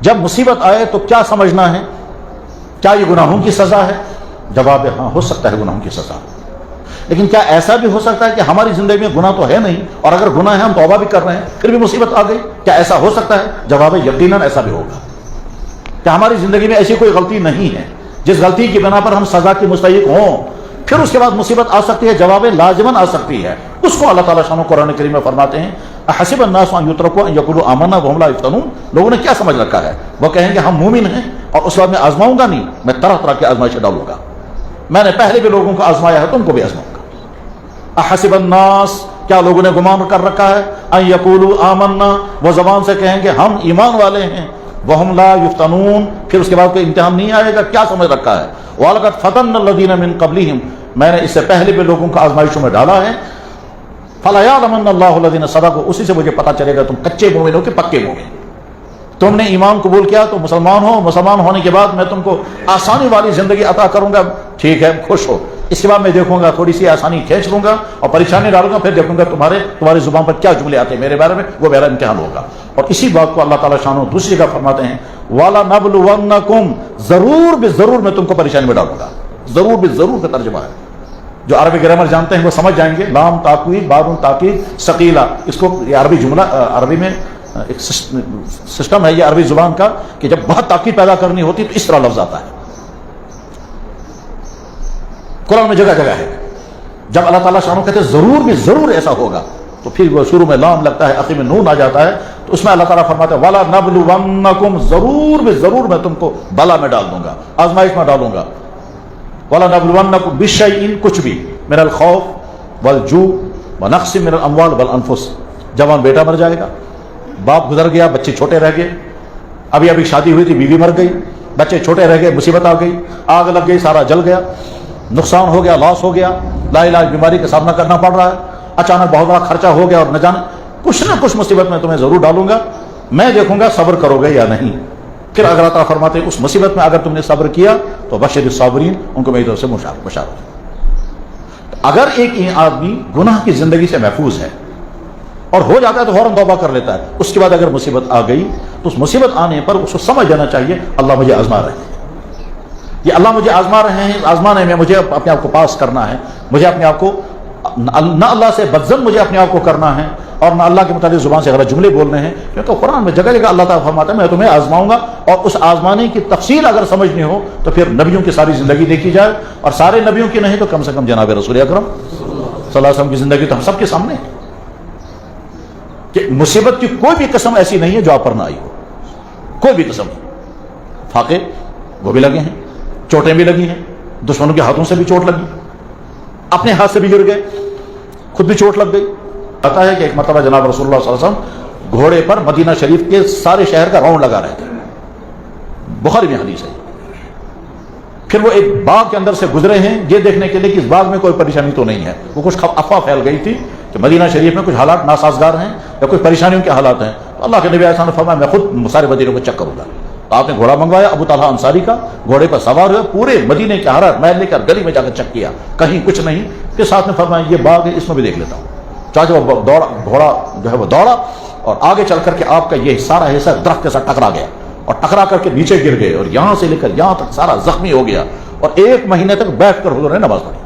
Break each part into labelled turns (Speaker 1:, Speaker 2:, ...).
Speaker 1: جب مصیبت آئے تو کیا سمجھنا ہے؟ کیا یہ گناہوں کی سزا ہے؟ جواب ہے ہاں، ہو سکتا ہے گناہوں کی سزا، لیکن کیا ایسا بھی ہو سکتا ہے کہ ہماری زندگی میں گناہ تو ہے نہیں، اور اگر گناہ ہے ہم توبہ بھی کر رہے ہیں پھر بھی مصیبت آ گئی؟ کیا ایسا ہو سکتا ہے؟ جواب ہے یقیناً ایسا بھی ہوگا۔ کیا ہماری زندگی میں ایسی کوئی غلطی نہیں ہے جس غلطی کی بنا پر ہم سزا کے مستحق ہوں پھر اس کے بعد مصیبت آ سکتی ہے؟ جواب ہے لازماً آ سکتی ہے۔ اس کو اللہ تعالیٰ شان قرآن کریم میں فرماتے ہیں احسب الناس ان یترکوا ان یقولوا آمنا وهم لا یفتنون، لوگوں نے کیا سمجھ رکھا ہے؟ وہ کہیں گے ہم مومن ہیں اور اس وقت میں آزماؤں گا نہیں، میں طرح طرح کی آزمائشیں ڈالوں گا، میں نے پہلے بھی لوگوں کو آزمایا ہے تم کو بھی آزماؤں گا۔ احسب الناس، کیا لوگوں نے گمان کر رکھا ہے؟ ان یقولوا آمنا، وہ زبان سے کہیں گے ہم ایمان والے ہیں، وهم لا یفتنون، پھر اس کے بعد کوئی امتحان نہیں آئے گا، کیا سمجھ رکھا ہے؟ وَلَقَدْ فَتَنَّ الَّذِينَ مِن قَبْلِهِمْ، میں نے اس سے پہلے بھی لوگوں کو آزمائشوں میں ڈالا ہے، فَلَيَعْلَمَنَّ اللَّهُ الَّذِينَ صَدَقُوا، اسی سے مجھے پتہ چلے گا تم کچے مومن ہو کہ پکے مومن۔ تم نے ایمان قبول کیا تو مسلمان ہو، مسلمان ہونے کے بعد میں تم کو آسانی والی زندگی عطا کروں گا، ٹھیک ہے خوش ہو، اس کے بعد میں دیکھوں گا تھوڑی سی آسانی کھینچ لوں گا اور پریشانی ڈالوں گا، پھر دیکھوں گا تمہاری زبان پر کیا جملے آتے ہیں میرے بارے میں، وہ میرا امتحان ہوگا۔ اور اسی بات کو اللہ تعالیٰ شانو دوسری جگہ فرماتے ہیں وَلَنَبْلُوَنَّكُمْ، ضرور بے ضرور میں تم کو پریشانی میں ڈالوں گا۔ ضرور بے ضرور کا ترجمہ ہے، جو عربی گرامر جانتے ہیں وہ سمجھ جائیں گے، لام تاکید باب تاکید ثقیلہ، اس کو یہ عربی جملہ عربی میں ایک سسٹم ہے یہ عربی زبان کا کہ جب بہت تاکید پیدا کرنی ہوتی تو اس طرح لفظ آتا ہے، قرآن میں جگہ جگہ ہے۔ جب اللہ تعالیٰ شانو کہتے ہیں ضرور بھی ضرور ایسا ہوگا تو پھر وہ شروع میں لام لگتا ہے آخر میں نون آ جاتا ہے، تو اس میں اللہ تعالیٰ فرماتا ہے وَلَنَبْلُوَنَّكُمْ، ضرور بھی ضرور میں تم کو بلا میں ڈال دوں گا، آزمائش میں ڈالوں گا۔ وَلَنَبْلُوَنَّكُمْ بِالشَّيْءٍ، کچھ بھی، من الخوف والجوع ونقص من الاموال والانفس، جوان بیٹا مر جائے گا، باپ گزر گیا، بچے چھوٹے رہ گئے، ابھی شادی ہوئی تھی بیوی مر گئی، بچے چھوٹے رہ گئے، مصیبت آ گئی، آگ لگ گئی، سارا جل گیا، نقصان ہو گیا، لاس ہو گیا، لا علاج بیماری کا سامنا کرنا پڑ رہا ہے، اچانک بہت بڑا خرچہ ہو گیا، اور نہ جانے کچھ نہ کچھ مصیبت میں تمہیں ضرور ڈالوں گا، میں دیکھوں گا صبر کرو گے یا نہیں۔ پھر اگر اللہ تعالیٰ فرماتے ہیں اس مصیبت میں اگر تم نے صبر کیا تو بشر الصابرین، ان کو میری طرف سے بشارت۔ اگر ایک آدمی گناہ کی زندگی سے محفوظ ہے اور ہو جاتا ہے تو فوراً توبہ کر لیتا ہے، اس کے بعد اگر مصیبت آ گئی تو اس مصیبت آنے پر اس کو سمجھ جانا چاہیے اللہ مجھے آزما رہے ہیں، یہ اللہ مجھے آزما رہے ہیں، آزمانے میں مجھے اپنے آپ کو پاس کرنا ہے، مجھے اپنے آپ کو نہ اللہ سے بدظن مجھے اپنے آپ کو کرنا ہے اور نہ اللہ کے متعلق زبان سے غلط جملے بولنے ہیں، کیونکہ قرآن میں جگہ جگہ اللہ تعالیٰ فرماتا ہے میں تمہیں آزماؤں گا، اور اس آزمانے کی تفصیل اگر سمجھنی ہو تو پھر نبیوں کی ساری زندگی دیکھی جائے، اور سارے نبیوں کی نہیں تو کم سے کم جناب رسول اکرم صلی اللہ علیہ وسلم کی زندگی تو ہم سب کے سامنے ہے کہ مصیبت کی کوئی بھی قسم ایسی نہیں ہے جو آپ پر نہ آئی ہو، کوئی بھی قسم۔ فاقے وہ بھی لگے ہیں، چوٹیں بھی لگی ہیں، دشمنوں کے ہاتھوں سے بھی چوٹ لگی، اپنے ہاتھ سے بھی گر گئے، خود بھی چوٹ لگ گئی۔ پتا ہے کہ ایک مرتبہ جناب رسول اللہ صلی اللہ علیہ وسلم گھوڑے پر مدینہ شریف کے سارے شہر کا راؤنڈ لگا رہے تھے، بخاری میں حدیث ہے۔ پھر وہ ایک باغ کے اندر سے گزرے ہیں یہ دیکھنے کے لیے کہ اس باغ میں کوئی پریشانی تو نہیں ہے، وہ کچھ افواہ پھیل گئی تھی کہ مدینہ شریف میں کچھ حالات ناسازگار ہیں یا کچھ پریشانیوں کے حالات ہیں، تو اللہ کے نبی علیہ السلام نے فرمایا میں خود سارے مدینے کو چیک کروں گا۔ آپ نے گھوڑا منگوایا، ابو طلحہ انصاری کا، گھوڑے پر سوار ہوئے، پورے مدینے کے ہر محل لے کر گلی میں جا کر چیک کیا، کہیں کچھ نہیں، کے ساتھ میں فرمایا یہ باغ ہے اس میں بھی دیکھ لیتا ہوں۔ چاچا وہ گھوڑا جو ہے وہ دوڑا اور آگے چل کر کے آپ کا یہ سارا حصہ درخت کے ساتھ ٹکرا گیا اور ٹکرا کر کے نیچے گر گئے، اور یہاں سے لے کر یہاں تک سارا زخمی ہو گیا، اور 1 مہینے تک بیٹھ کر حضور نے نماز پڑھی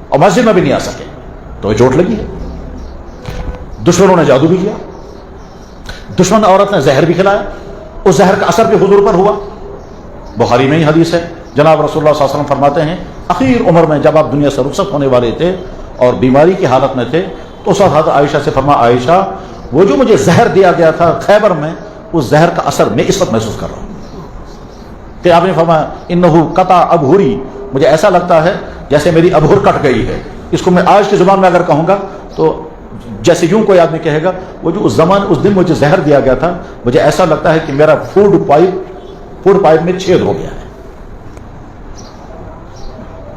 Speaker 1: اور مسجد میں بھی نہیں آ سکے، تو یہ چوٹ لگی ہے۔ دشمنوں نے جادو بھی کیا، دشمن عورت نے زہر بھی کھلایا، اس زہر کا اثر بھی حضور پر ہوا، بخاری میں ہی حدیث ہے۔ جناب رسول اللہ صلی اللہ علیہ وسلم فرماتے ہیں اخیر عمر میں جب آپ دنیا سے رخصت ہونے والے تھے اور بیماری کی حالت میں تھے تو اس وقت عائشہ سے فرمایا عائشہ وہ جو مجھے زہر دیا گیا تھا خیبر میں، اس زہر کا اثر میں اس وقت محسوس کر رہا ہوں۔ کہ آپ نے فرمایا انہو قطع ابہری، مجھے ایسا لگتا ہے جیسے میری ابہر کٹ گئی ہے۔ اس کو میں آج کی زبان میں اگر کہوں گا تو جیسے یوں کوئی آدمی کہے گا وہ جو اس دن مجھے زہر دیا گیا تھا مجھے ایسا لگتا ہے کہ میرا فوڈ پائپ میں چھید ہو گیا ہے۔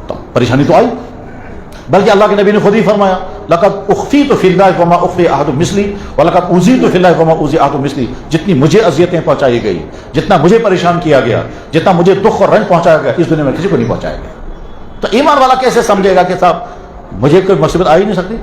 Speaker 1: تو پریشانی تو آئی، بلکہ اللہ کے نبی نے خود ہی فرمایا لقد اخفیت فی اللہ وما اخفی احد مثلی ولقد اوذیت فی اللہ وما اوذی احد مثلی، جتنی مجھے اذیتیں پہنچائی گئی، جتنا مجھے پریشان کیا گیا، جتنا مجھے دکھ اور رنج پہنچایا گیا، اس دنیا میں کسی کو نہیں پہنچایا گیا۔ تو ایمان والا کیسے سمجھے گا کہ صاحب مجھے کوئی مصیبت آ ہی نہیں سکتی؟